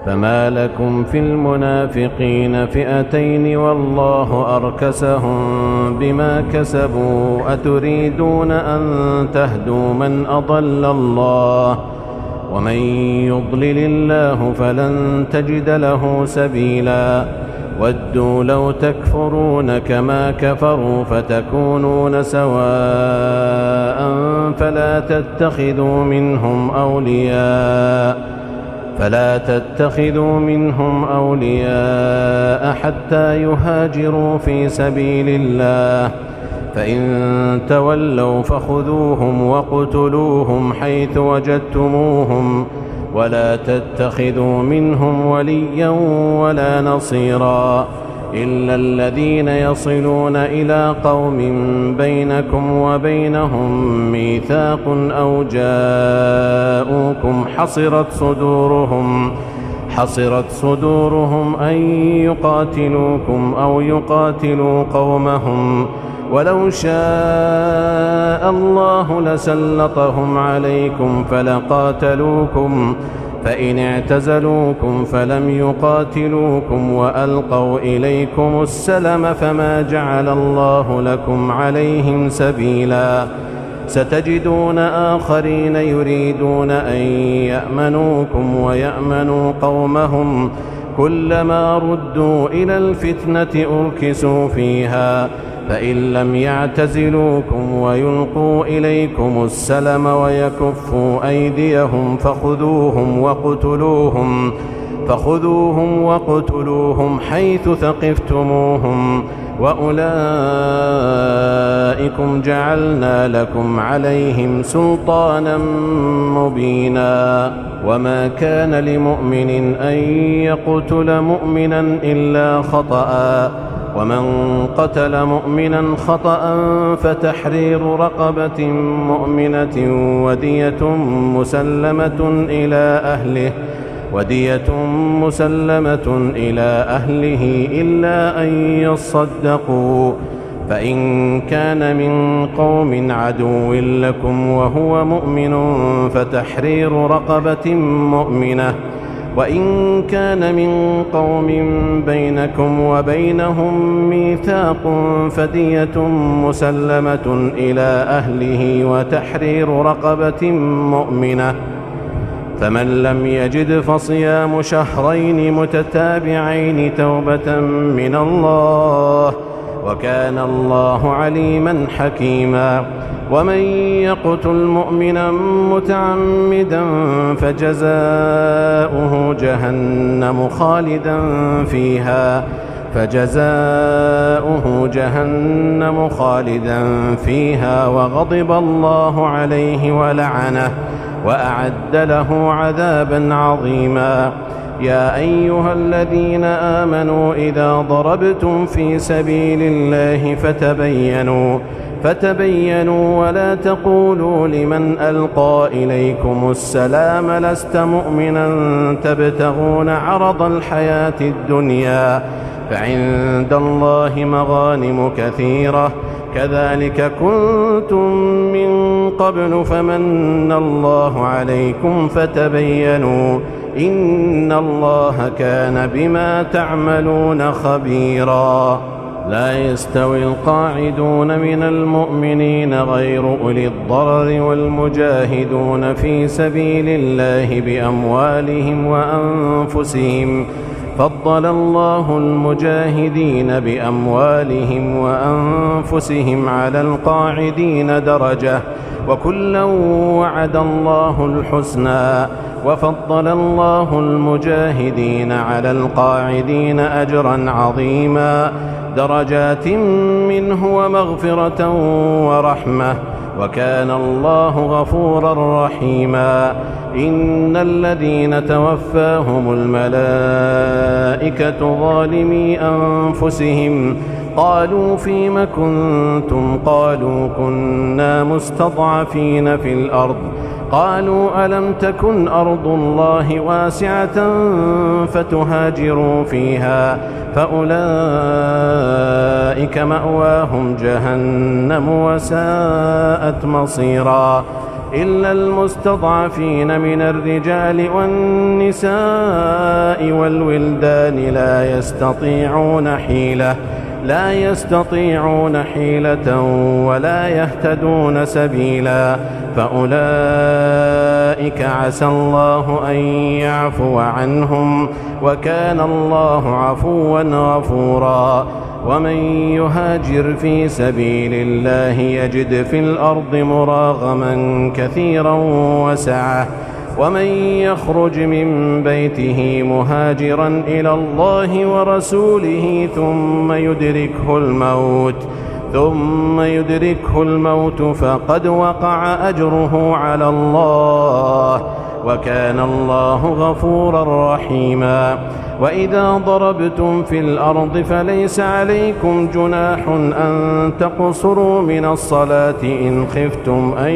فما لكم في المنافقين فئتين والله أركسهم بما كسبوا أتريدون أن تهدوا من أضل الله ومن يضلل الله فلن تجد له سبيلا ودوا لو تكفرون كما كفروا فتكونون سواء فلا تتخذوا منهم أولياء حتى يهاجروا في سبيل الله فإن تولوا فخذوهم وقتلوهم حيث وجدتموهم ولا تتخذوا منهم وليا ولا نصيرا إلا الذين يصلون إلى قوم بينكم وبينهم ميثاق أو جاءوكم حصرت صدورهم أن يقاتلوكم أو يقاتلوا قومهم ولو شاء الله لسلطهم عليكم فلقاتلوكم فإن اعتزلوكم فلم يقاتلوكم وألقوا إليكم السلم فما جعل الله لكم عليهم سبيلا ستجدون آخرين يريدون أن يأمنوكم ويأمنوا قومهم كلما ردوا إلى الفتنة أركسوا فيها فإن لم يعتزلوكم ويلقوا إليكم السلم ويكفوا أيديهم فخذوهم وقتلوهم حيث ثقفتموهم وأولئكم جعلنا لكم عليهم سلطانا مبينا وما كان لمؤمن أن يقتل مؤمنا إلا خطأ ومن قتل مؤمنا خطأ فتحرير رقبة مؤمنة ودية مسلمة إلى أهله إلا أن يصدقوا فإن كان من قوم عدو لكم وهو مؤمن فتحرير رقبة مؤمنة وإن كان من قوم بينكم وبينهم ميثاق فدية مسلمة إلى أهله وتحرير رقبة مؤمنة فمن لم يجد فصيام شهرين متتابعين توبة من الله وكان الله عليما حكيما ومن يقتل مؤمنا متعمدا فجزاؤه جهنم خالدا فيها وغضب الله عليه ولعنه وأعد له عذابا عظيما يا أيها الذين آمنوا إذا ضربتم في سبيل الله فتبينوا ولا تقولوا لمن ألقى إليكم السلام لست مؤمنا تبتغون عرض الحياة الدنيا فعند الله مغانم كثيرة كذلك كنتم من قبل فمن الله عليكم فتبينوا إن الله كان بما تعملون خبيرا لا يستوي القاعدون من المؤمنين غير أولي الضرر والمجاهدون في سبيل الله بأموالهم وأنفسهم فضل الله المجاهدين بأموالهم وأنفسهم على القاعدين درجة وكلا وعد الله الحسنى وفضل الله المجاهدين على القاعدين أجرا عظيما درجات منه ومغفرة ورحمة وكان الله غفورا رحيما إن الذين توفاهم الملائكة ظالمي أنفسهم قالوا فيم كنتم قالوا كنا مستضعفين في الأرض قالوا ألم تكن أرض الله واسعة فتهاجروا فيها فأولئك مأواهم جهنم وساءت مصيرا إلا المستضعفين من الرجال والنساء والولدان لا يستطيعون حيلة ولا يهتدون سبيلا، فأولئك عسى الله أن يعفو عنهم، وكان الله عفوا غفورا. ومن يهاجر في سبيل الله يجد في الأرض مراغما كثيرا وسعة، ومن يخرج من بيته مهاجرا إلى الله ورسوله ثم يدركه الموت فقد وقع أجره على الله، وكان الله غفورا رحيما. وإذا ضربتم في الأرض فليس عليكم جناح أن تقصروا من الصلاة إن خفتم أن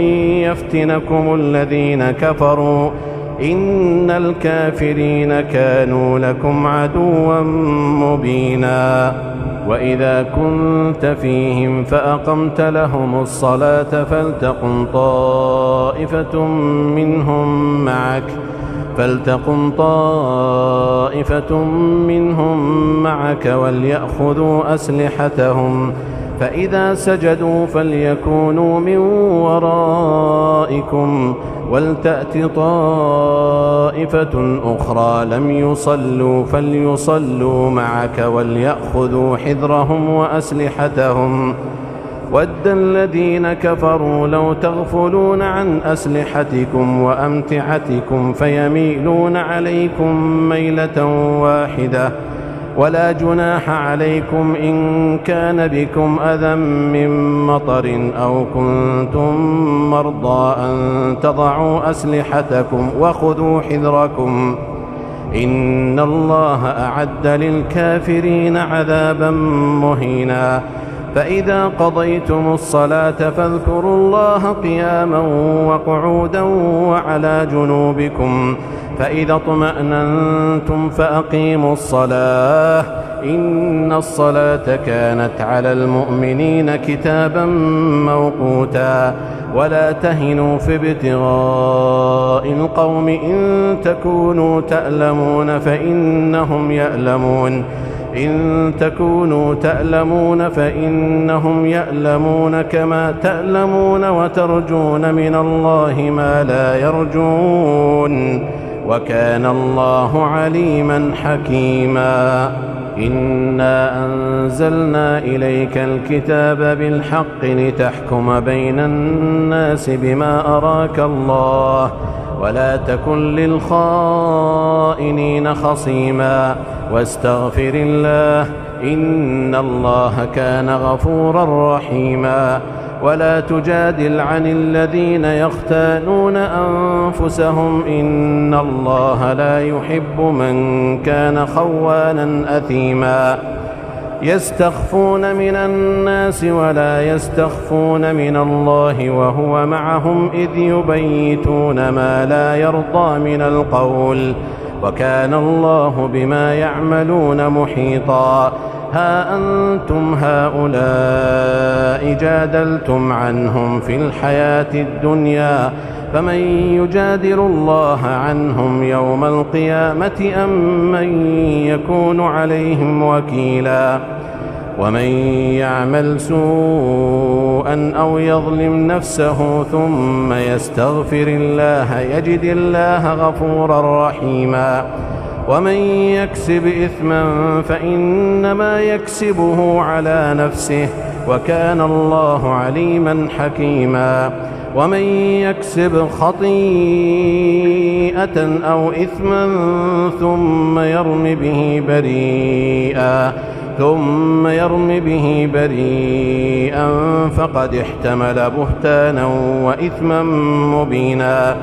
يفتنكم الذين كفروا، إن الكافرين كانوا لكم عدوا مبينا. وإذا كنت فيهم فأقمت لهم الصلاة فلتقم طائفة منهم معك وليأخذوا أسلحتهم، فإذا سجدوا فليكونوا من ورائكم ولتأت طائفة أخرى لم يصلوا فليصلوا معك وليأخذوا حذرهم وأسلحتهم. ود الذين كفروا لو تغفلون عن أسلحتكم وأمتعتكم فيميلون عليكم ميلة واحدة، ولا جناح عليكم إن كان بكم أذى من مطر أو كنتم مرضى أن تضعوا أسلحتكم وخذوا حذركم، إن الله أعد للكافرين عذابا مهينا. فإذا قضيتم الصلاة فاذكروا الله قياما وقعودا وعلى جنوبكم، فإذا اطمأننتم فأقيموا الصلاة، إن الصلاة كانت على المؤمنين كتابا موقوتا. ولا تهنوا في ابتغاء القوم إن تكونوا تألمون فإنهم يألمون كما تألمون وترجون من الله ما لا يرجون، وكان الله عليما حكيما. إنا أنزلنا إليك الكتاب بالحق لتحكم بين الناس بما أراك الله، ولا تكن للخائنين خصيما، واستغفر الله إن الله كان غفورا رحيما. ولا تجادل عن الذين يختانون أنفسهم، إن الله لا يحب من كان خوانا أثيما. يستخفون من الناس ولا يستخفون من الله وهو معهم إذ يبيتون ما لا يرضى من القول، وكان الله بما يعملون محيطا. ها أنتم هؤلاء جادلتم عنهم في الحياة الدنيا، فمن يجادل الله عنهم يوم القيامة أم من يكون عليهم وكيلا. ومن يعمل سوءا أو يظلم نفسه ثم يستغفر الله يجد الله غفورا رحيما. ومن يكسب إثما فإنما يكسبه على نفسه، وكان الله عليما حكيما. ومن يكسب خطيئة أو إثما ثم يرم به بريئا فقد احتمل بهتانا وإثما مبينا.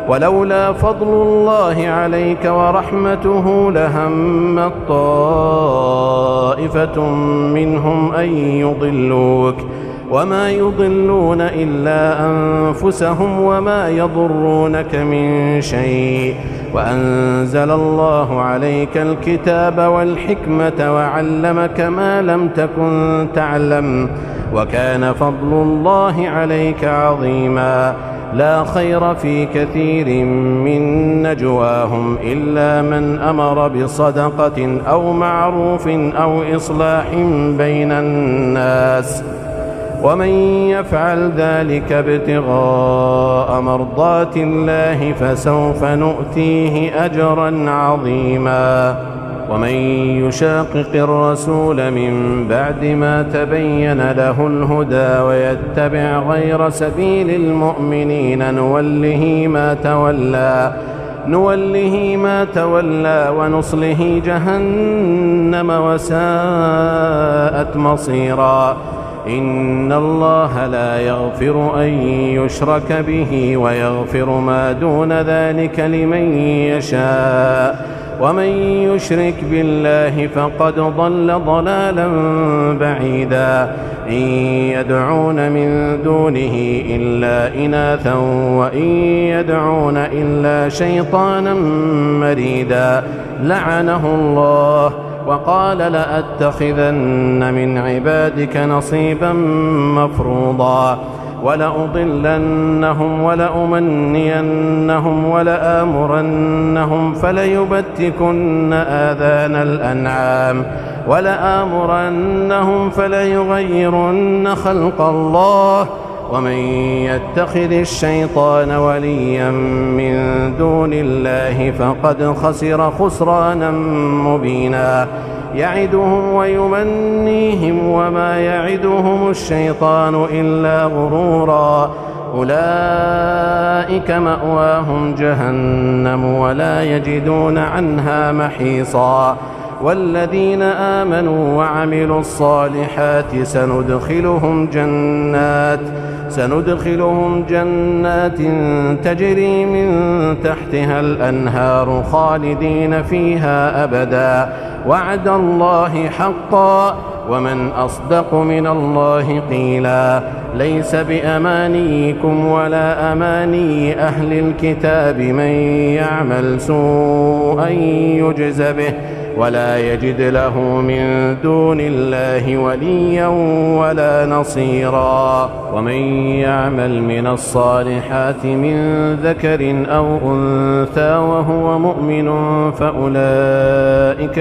ولولا فضل الله عليك ورحمته لهمت طائفة منهم أن يضلوك، وما يضلون إلا أنفسهم وما يضرونك من شيء. وأنزل الله عليك الكتاب والحكمة وعلمك ما لم تكن تعلم، وكان فضل الله عليك عظيما. لا خير في كثير من نجواهم إلا من أمر بصدقة أو معروف أو إصلاح بين الناس، ومن يفعل ذلك ابتغاء مرضات الله فسوف نؤتيه أجرا عظيما. ومن يشاقق الرسول من بعد ما تبين له الهدى ويتبع غير سبيل المؤمنين نوله ما تولى ونصله جهنم وساءت مصيرا. إن الله لا يغفر أن يشرك به ويغفر ما دون ذلك لمن يشاء، ومن يشرك بالله فقد ضل ضلالا بعيدا. إن يدعون من دونه إلا إناثا وإن يدعون إلا شيطانا مريدا لعنه الله وقال لأتخذن من عبادك نصيبا مفروضا ولأضلنهم ولأمنينهم ولآمرنهم فليبتكن آذان الأنعام ولآمرنهم فليغيرن خلق الله. ومن يتخذ الشيطان وليا من دون الله فقد خسر خسرانا مبينا. يعدهم ويمنيهم وما يعدهم الشيطان إلا غرورا. أولئك مأواهم جهنم ولا يجدون عنها محيصا. والذين آمنوا وعملوا الصالحات سندخلهم جنات تجري من تحتها الأنهار خالدين فيها أبدا وعد الله حقا ومن أصدق من الله قيلا. ليس بأمانيكم ولا أماني أهل الكتاب من يعمل سوءا يجز به ولا يجد له من دون الله وليا ولا نصيرا. ومن يعمل من الصالحات من ذكر أو أنثى وهو مؤمن فأولئك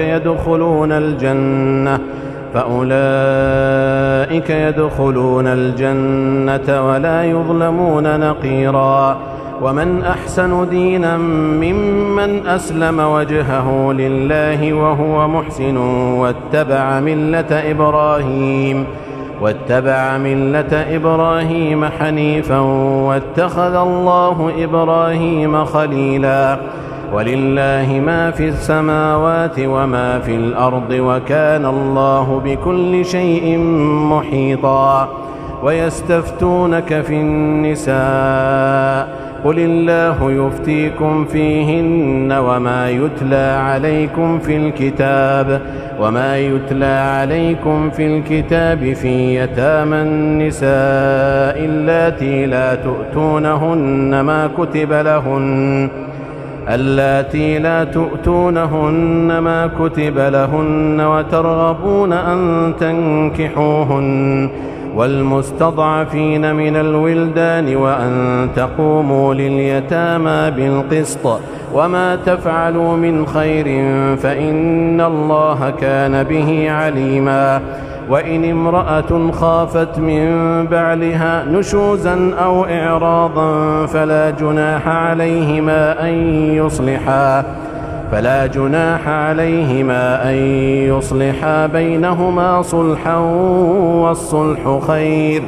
يدخلون الجنة ولا يظلمون نقيرا. ومن أحسن دينا ممن أسلم وجهه لله وهو محسن واتبع ملة إبراهيم حنيفا واتخذ الله إبراهيم خليلا. ولله ما في السماوات وما في الأرض وكان الله بكل شيء محيطا. ويستفتونك في النساء قل الله يفتيكم فيهن وما يتلى عليكم في الكتاب في يتامى النساء اللاتي لا تؤتونهن ما كتب لهن وترغبون أن تنكحوهن والمستضعفين من الولدان وأن تقوموا لليتامى بالقسط وما تفعلوا من خير فإن الله كان به عليما. وإن امرأة خافت من بعلها نشوزا أو إعراضا فلا جناح عليهما أن يصلحا بينهما صلحا والصلح خير.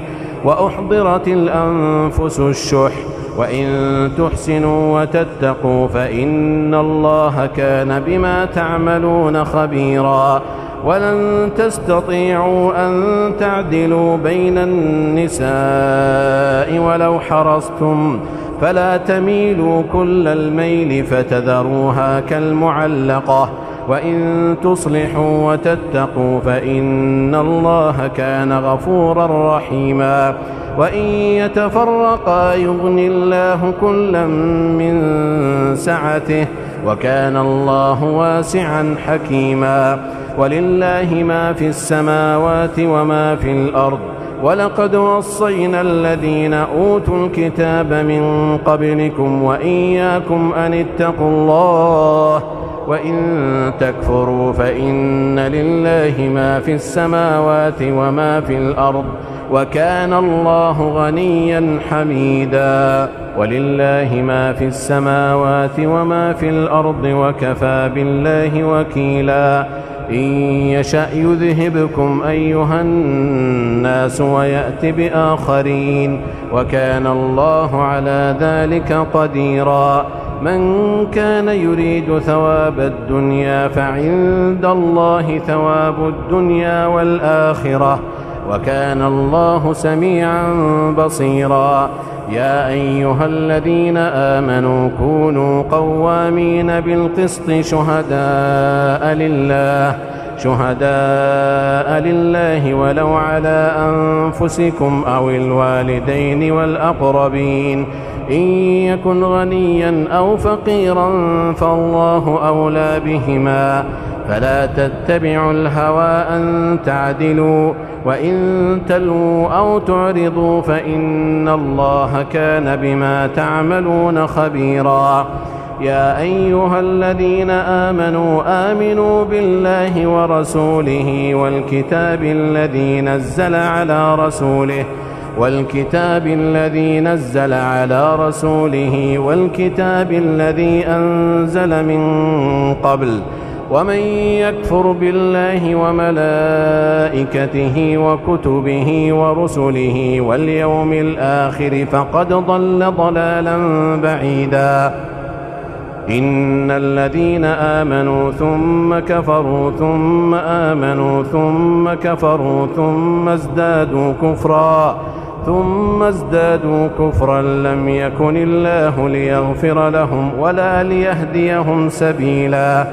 وأحضرت الأنفس الشح وإن تحسنوا وتتقوا فإن الله كان بما تعملون خبيرا. ولن تستطيعوا أن تعدلوا بين النساء ولو حرصتم فلا تميلوا كل الميل فتذروها كالمعلقة. وإن تصلحوا وتتقوا فإن الله كان غفورا رحيما. وإن يتفرقا يغن الله كلا من سعته وكان الله واسعا حكيما. ولله ما في السماوات وما في الأرض ولقد وصينا الذين أوتوا الكتاب من قبلكم وإياكم أن اتقوا الله وإن تكفروا فإن لله ما في السماوات وما في الأرض وكان الله غنيا حميدا. ولله ما في السماوات وما في الأرض وكفى بالله وكيلا. إن يشأ يذهبكم أيها الناس ويأت بآخرين وكان الله على ذلك قديرا. من كان يريد ثواب الدنيا فعند الله ثواب الدنيا والآخرة وكان الله سميعا بصيرا. يا أيها الذين آمنوا كونوا قوامين بالقسط شهداء لله ولو على أنفسكم أو الوالدين والأقربين إن يكن غنيا أو فقيرا فالله أولى بهما فلا تتبعوا الهوى أن تعدلوا وإن تلووا أو تعرضوا فإن الله كان بما تعملون خبيرا. يا أيها الذين آمنوا بالله ورسوله والكتاب الذي نزل على رسوله والكتاب الذي أنزل من قبل ومن يكفر بالله وملائكته وكتبه ورسله واليوم الآخر فقد ضل ضلالا بعيدا. إن الذين آمنوا ثم كفروا ثم آمنوا ثم كفروا ثم ازدادوا كفرا لم يكن الله ليغفر لهم ولا ليهديهم سبيلا.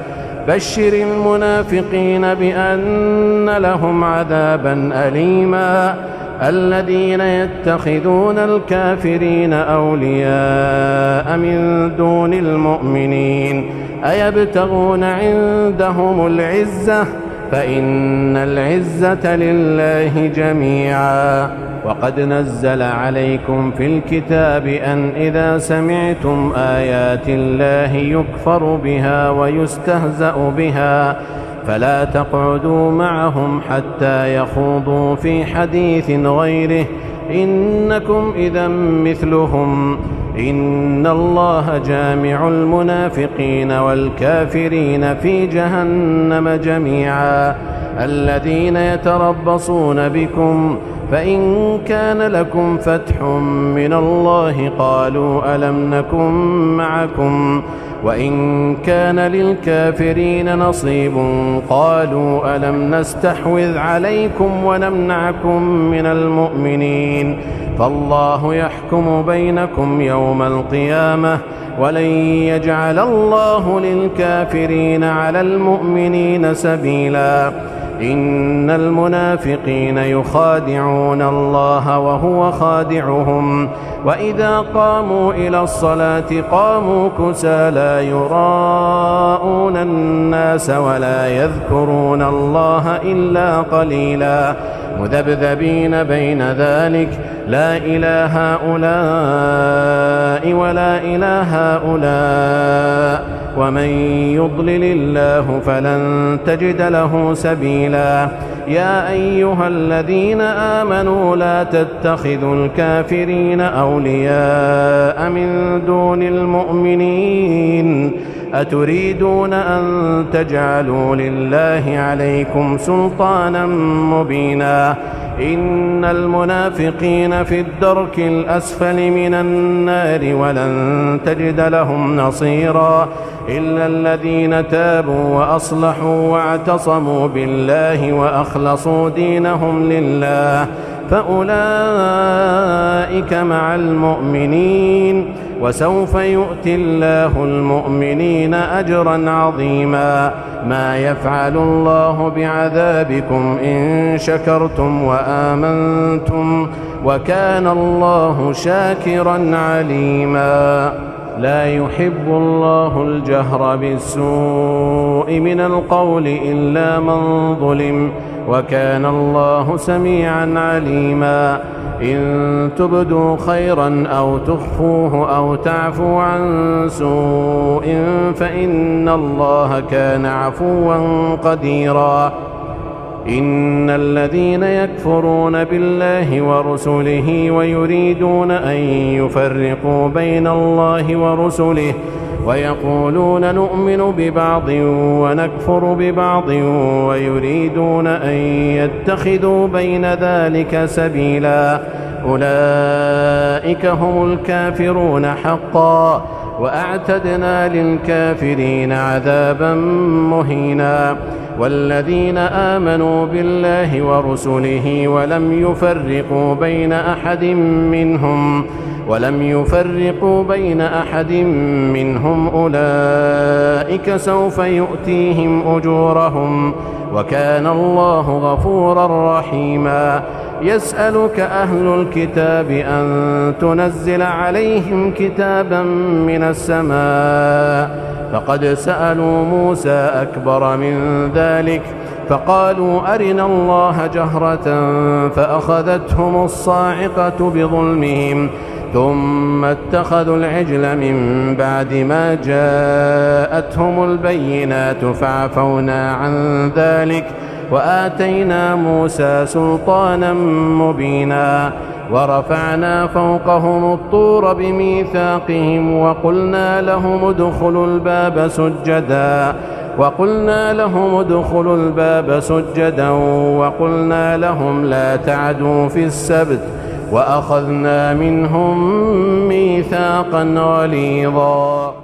بشر المنافقين بأن لهم عذابا أليما. الذين يتخذون الكافرين أولياء من دون المؤمنين أيبتغون عندهم العزة فإن العزة لله جميعا. وقد نزل عليكم في الكتاب أن إذا سمعتم آيات الله يكفر بها ويستهزأ بها فلا تقعدوا معهم حتى يخوضوا في حديث غيره إنكم إذا مثلهم. إن الله جامع المنافقين والكافرين في جهنم جميعا. الذين يتربصون بكم فإن كان لكم فتح من الله قالوا ألم نكن معكم وإن كان للكافرين نصيب قالوا ألم نستحوذ عليكم ونمنعكم من المؤمنين فالله يحكم بينكم يوم القيامة ولن يجعل الله للكافرين على المؤمنين سبيلا. إن المنافقين يخادعون الله وهو خادعهم وإذا قاموا إلى الصلاة قاموا كسى لا يراءون الناس ولا يذكرون الله إلا قليلا مذبذبين بين ذلك لا إله هؤلاء ولا إله هؤلاء ومن يضلل الله فلن تجد له سبيلا. يا أيها الذين آمنوا لا تتخذوا الكافرين أولياء من دون المؤمنين أتريدون أن تجعلوا لله عليكم سلطانا مبينا. إن المنافقين في الدرك الأسفل من النار ولن تجد لهم نصيرا إلا الذين تابوا وأصلحوا واعتصموا بالله وأخلصوا دينهم لله فأولئك مع المؤمنين وسوف يؤتي الله المؤمنين أجرا عظيما. ما يفعل الله بعذابكم إن شكرتم وآمنتم وكان الله شاكرا عليما. لا يحب الله الجهر بالسوء من القول إلا من ظلم، وكان الله سميعا عليما. إن تبدوا خيرا أو تخفوه أو تعفو عن سوء فإن الله كان عفوا قديرا. إن الذين يكفرون بالله ورسله ويريدون أن يفرقوا بين الله ورسله ويقولون نؤمن ببعض ونكفر ببعض ويريدون أن يتخذوا بين ذلك سبيلا، أولئك هم الكافرون حقا، وأعتدنا للكافرين عذابا مهينا. والذين آمنوا بالله ورسله ولم يفرقوا بين أحد منهم أولئك سوف يؤتيهم أجورهم، وكان الله غفورا رحيما. يسألك أهل الكتاب أن تنزل عليهم كتابا من السماء، فقد سألوا موسى أكبر من ذلك فقالوا أرنا الله جهرة فأخذتهم الصاعقة بظلمهم ثم اتخذوا العجل من بعد ما جاءتهم البينات فعفونا عن ذلك وآتينا موسى سلطانا مبينا. ورفعنا فوقهم الطور بميثاقهم وقلنا لهم ادخلوا الباب سجدا وقلنا لهم لا تعدوا في السبت وأخذنا منهم ميثاقا غليظا.